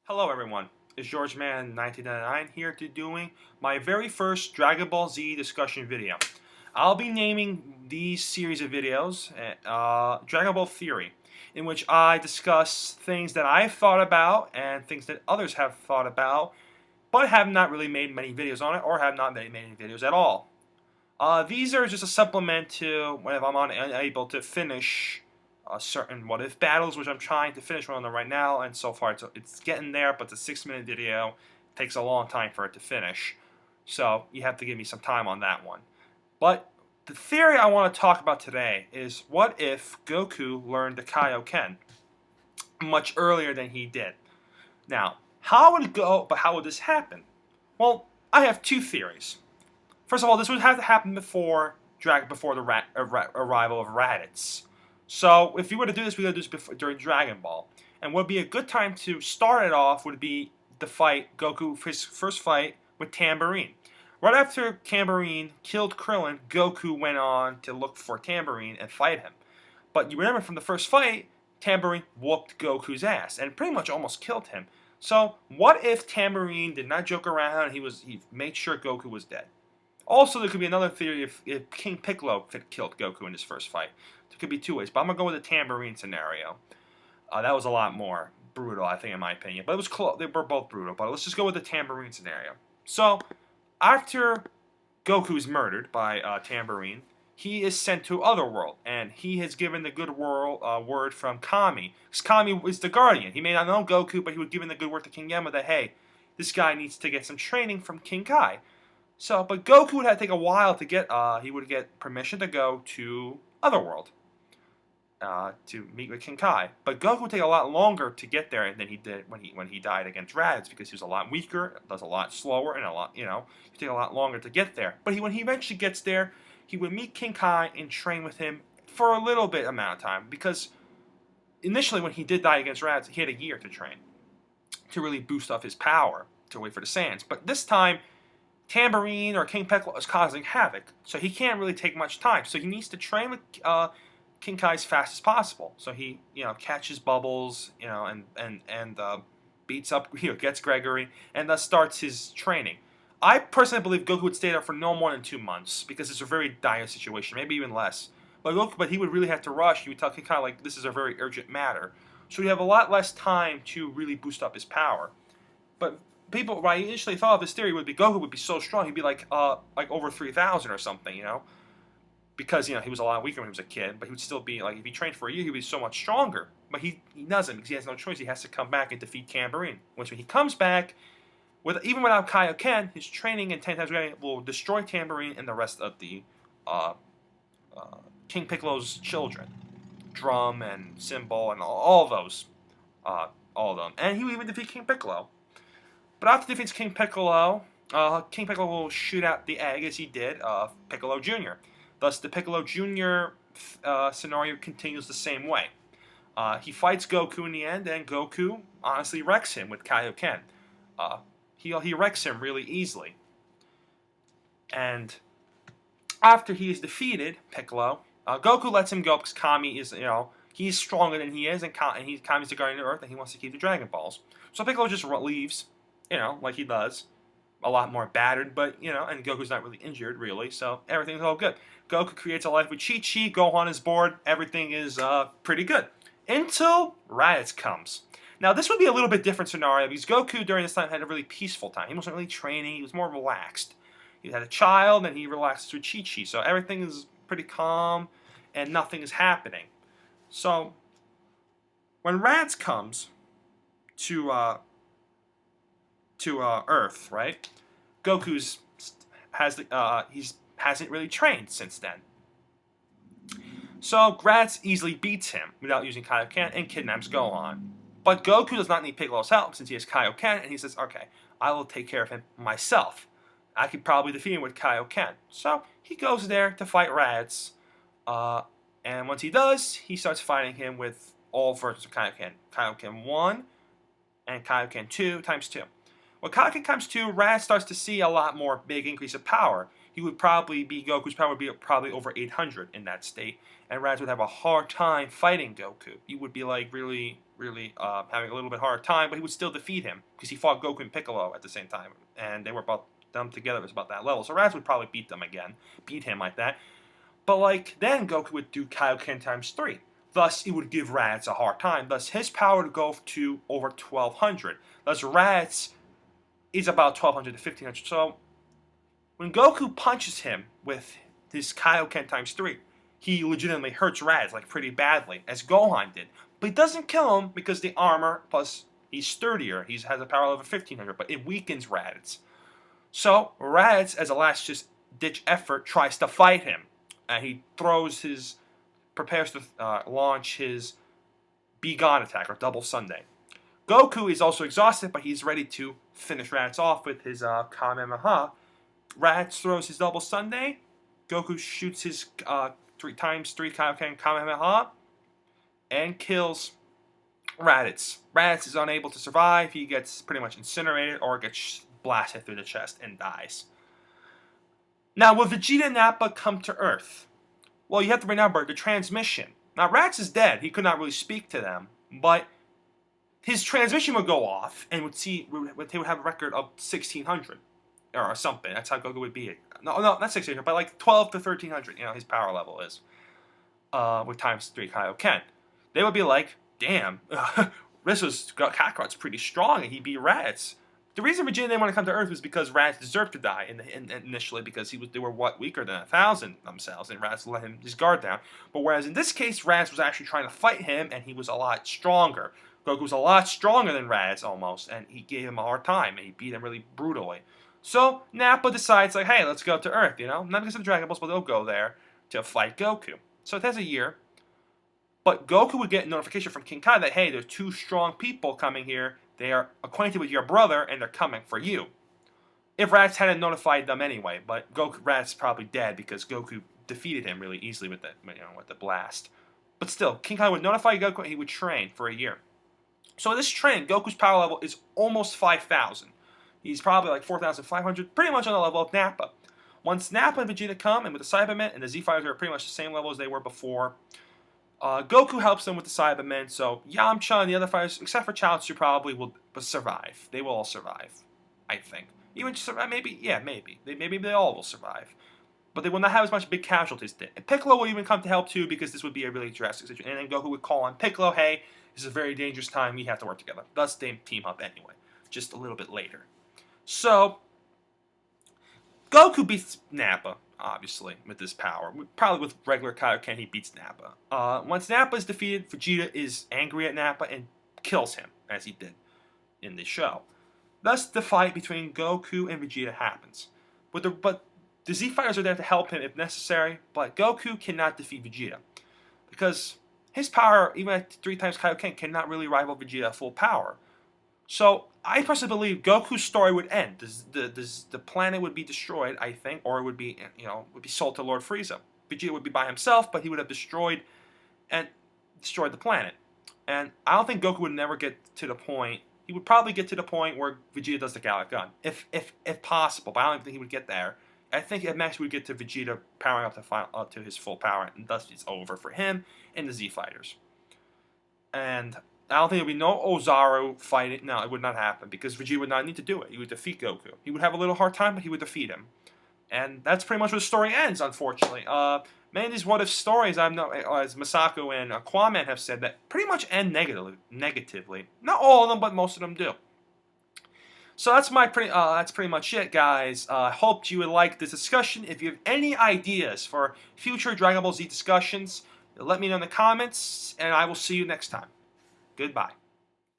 Hello everyone, it's George Man 1999 here to doing my very first Dragon Ball Z discussion video. I'll be naming these series of videos Dragon Ball Theory, in which I discuss things that I've thought about and things that others have thought about, but have not really made many videos on it or have not made any videos at all. These are just a supplement to when I'm unable to finish certain what if battles, which I'm trying to finish one of them right now, and so far it's getting there, but it's a 6-minute video. It takes a long time for it to finish, so you have to give me some time on that one. But the theory I want to talk about today is what if Goku learned the Kaioken much earlier than he did? Now, how would it go, but how would this happen? Well, I have two theories. First of all, this would have to happen before the arrival of Raditz. So if you were to do this, we would do this during Dragon Ball. And what would be a good time to start it off would be the fight, his first fight with Tambourine. Right after Tambourine killed Krillin, Goku went on to look for Tambourine and fight him. But you remember from the first fight, Tambourine whooped Goku's ass and pretty much almost killed him. So what if Tambourine did not joke around and he made sure Goku was dead? Also, there could be another theory if King Piccolo killed Goku in his first fight. There could be two ways, but I'm going to go with the Tambourine scenario. That was a lot more brutal, I think, in my opinion. But it was close. They were both brutal, but let's just go with the Tambourine scenario. So, after Goku's murdered by Tambourine, he is sent to Otherworld, and he has given the good word from Kami. Because Kami is the Guardian. He may not know Goku, but he would give the good word to King Yama that, hey, this guy needs to get some training from King Kai. So, but Goku would have to take a while to get, he would get permission to go to Otherworld to meet with King Kai. But Goku would take a lot longer to get there than he did when he died against Raditz because he was a lot weaker, does a lot slower, and it would take a lot longer to get there. But when he eventually gets there, he would meet King Kai and train with him for a little bit amount of time because initially when he did die against Raditz, he had a year to train to really boost up his power to wait for the Saiyans. But this time, Tambourine or King Piccolo is causing havoc, so he can't really take much time. So he needs to train with King Kai as fast as possible. So he, catches Bubbles, and beats up, gets Gregory, and thus starts his training. I personally believe Goku would stay there for no more than 2 months because it's a very dire situation, maybe even less. But he would really have to rush. He would tell King Kai like this is a very urgent matter, so he'd have a lot less time to really boost up his power. But people, what I initially thought of this theory would be Goku would be so strong, he'd be like over 3,000 or something, because he was a lot weaker when he was a kid, but he would still be like if he trained for a year, he'd be so much stronger. But he doesn't because he has no choice. He has to come back and defeat Tambourine. Which when he comes back, even without Kaioken, his training and 10 times greater will destroy Tambourine and the rest of the King Piccolo's children, Drum and Symbol and all of those, all of them, and he will even defeat King Piccolo. But after defeats King Piccolo will shoot out the egg, as he did, of Piccolo Jr. Thus, the Piccolo Jr. Scenario continues the same way. He fights Goku in the end, and Goku honestly wrecks him with Kaioken. He wrecks him really easily. And after he is defeated, Piccolo, Goku lets him go because Kami is, he's stronger than he is, and Kami's the Guardian of Earth, and he wants to keep the Dragon Balls. So Piccolo just leaves. Like he does. A lot more battered, but, and Goku's not really injured, really, so everything's all good. Goku creates a life with Chi-Chi, Gohan is bored, everything is pretty good. Until Raditz comes. Now, this would be a little bit different scenario, because Goku during this time had a really peaceful time. He wasn't really training, he was more relaxed. He had a child, and he relaxed with Chi-Chi, so everything is pretty calm, and nothing is happening. So, when Raditz comes to Earth, right? Goku's hasn't really trained since then. So Raditz easily beats him without using Kaioken and kidnaps Gohan. But Goku does not need Piccolo's help since he has Kaioken, and he says, okay, I will take care of him myself. I could probably defeat him with Kaioken. So he goes there to fight Raditz, and once he does, he starts fighting him with all versions of Kaioken. Kaioken 1 and Kaioken 2 times 2. When Kaioken comes to, Raditz starts to see a lot more big increase of power. Goku's power would be probably over 800 in that state, and Raditz would have a hard time fighting Goku. He would be like really really having a little bit harder time, but he would still defeat him because he fought Goku and Piccolo at the same time, and they were about them together was about that level. So Raditz would probably beat him like that. But like then Goku would do Kaioken times 3. Thus, it would give Raditz a hard time. Thus, his power would go to over 1200. Thus, Raditz is about 1200 to 1500. So, when Goku punches him with his Kaioken times 3, he legitimately hurts Raditz like pretty badly, as Gohan did. But he doesn't kill him because the armor, plus he's sturdier. He has a power level of 1500, but it weakens Raditz. So, Raditz, as a last-ditch effort, tries to fight him. And he prepares to launch his Be Gone attack, or Double Sunday. Goku is also exhausted, but he's ready to finish Raditz off with his Kamehameha. Raditz throws his Double Sunday. Goku shoots his 3 times 3 Kaioken Kamehameha and kills Raditz. Raditz is unable to survive. He gets pretty much incinerated or gets blasted through the chest and dies. Now, will Vegeta and Nappa come to Earth? Well, you have to remember the transmission. Now, Raditz is dead. He could not really speak to them, but his transmission would go off and he would have a record of 1600 or something. That's how Goku would be. No, not 1600, but like 12 to 1300. You know, his power level is with times 3 Kaioken. They would be like, damn, Kakarot's pretty strong, and he beat Raditz. The reason Vegeta didn't want to come to Earth was because Raditz deserved to die initially because they were weaker than 1,000 themselves, and Raditz let his guard down. But whereas in this case, Raditz was actually trying to fight him, and he was a lot stronger. Goku was a lot stronger than Raditz almost, and he gave him a hard time, and he beat him really brutally. So Nappa decides, like, hey, let's go to Earth, you know? Not because of the Dragon Balls, but they'll go there to fight Goku. So it has a year. But Goku would get a notification from King Kai that, hey, there's 2 strong people coming here. They are acquainted with your brother, and they're coming for you. If Raditz hadn't notified them anyway, but Raditz is probably dead because Goku defeated him really easily with the blast. But still, King Kai would notify Goku, and he would train for a year. So in this training, Goku's power level is almost 5,000. He's probably like 4,500, pretty much on the level of Nappa. Once Nappa and Vegeta come, and with the Cybermen, and the Z-Fighters are pretty much the same level as they were before, Goku helps them with the Cybermen, so Yamcha and the other fighters, except for Chaozu, probably will survive. They will all survive, I think. Even maybe they all will survive. But they will not have as much big casualties. And Piccolo will even come to help too, because this would be a really drastic situation. And then Goku would call on Piccolo, hey, this is a very dangerous time, we have to work together. Thus, they team up anyway, just a little bit later. So, Goku beats Nappa, obviously, with his power. Probably with regular Kaioken, he beats Nappa. Once Nappa is defeated, Vegeta is angry at Nappa and kills him, as he did in the show. Thus, the fight between Goku and Vegeta happens. But the Z-Fighters are there to help him if necessary, but Goku cannot defeat Vegeta. Because his power, even at 3 times Kaioken, cannot really rival Vegeta full power. So, I personally believe Goku's story would end. The planet would be destroyed, I think, or it would be, sold to Lord Frieza. Vegeta would be by himself, but he would have destroyed the planet. And I don't think Goku would never get to the point. He would probably get to the point where Vegeta does the Galactic Gun, if possible. But I don't think he would get there. I think at max we would get to Vegeta powering up to his full power, and thus it's over for him and the Z-Fighters. And I don't think there would be no Ozaru fighting. No, it would not happen, because Vegeta would not need to do it. He would defeat Goku. He would have a little hard time, but he would defeat him. And that's pretty much where the story ends, unfortunately. Many of these what-if stories, as Masako and Aquaman have said, that pretty much end negatively. Not all of them, but most of them do. So that's pretty much it, guys. I hope you would like this discussion. If you have any ideas for future Dragon Ball Z discussions, let me know in the comments, and I will see you next time. Goodbye.